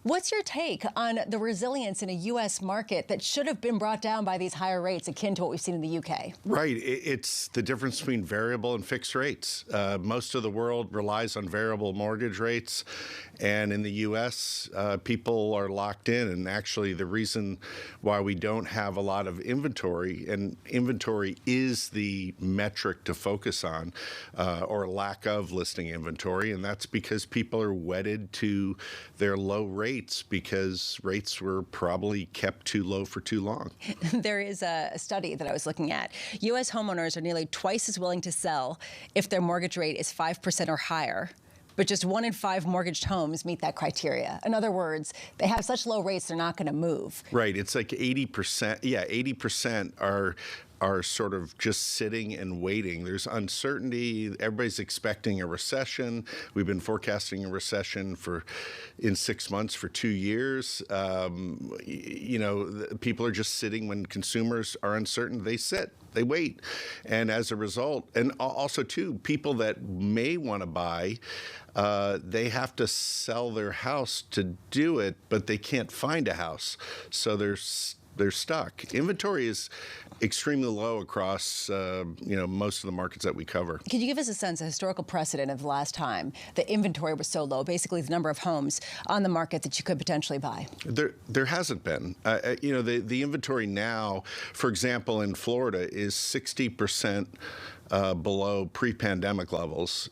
What's your take on the resilience in a U.S. market that should have been brought down by these higher rates, akin to what we've seen in the U.K.? Right. It's the difference between variable and fixed rates. Most of the world relies on variable mortgage rates. And in the U.S., people are locked in. And actually, the reason why we don't have a lot of inventory, and inventory is the metric to focus on, or lack of listing inventory. And that's because people are wedded to their low rates because rates were probably kept too low for too long. There is a study that I was looking at. U.S. homeowners are nearly twice as willing to sell if their mortgage rate is 5% or higher. But just 1 in 5 mortgaged homes meet that criteria. In other words, they have such low rates, they're not going to move. Right. It's like 80%. Yeah, 80% are sort of just sitting and waiting. There's uncertainty. Everybody's expecting a recession. We've been forecasting a recession in 6 months for 2 years. People are just sitting. When consumers are uncertain, they sit. They wait. And as a result, and also, too, people that may want to buy, they have to sell their house to do it, but they can't find a house. So they're stuck. Inventory is extremely low across, most of the markets that we cover. Could you give us a sense, a historical precedent of the last time the inventory was so low, basically the number of homes on the market that you could potentially buy? There hasn't been. The inventory now, for example, in Florida is 60% below pre-pandemic levels.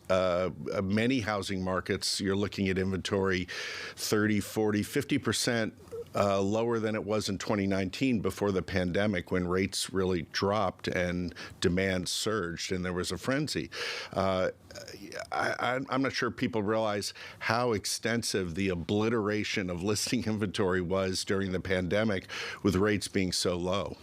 Many housing markets, you're looking at inventory 30, 40, 50% lower than it was in 2019 before the pandemic, when rates really dropped and demand surged and there was a frenzy. I'm not sure people realize how extensive the obliteration of listing inventory was during the pandemic with rates being so low.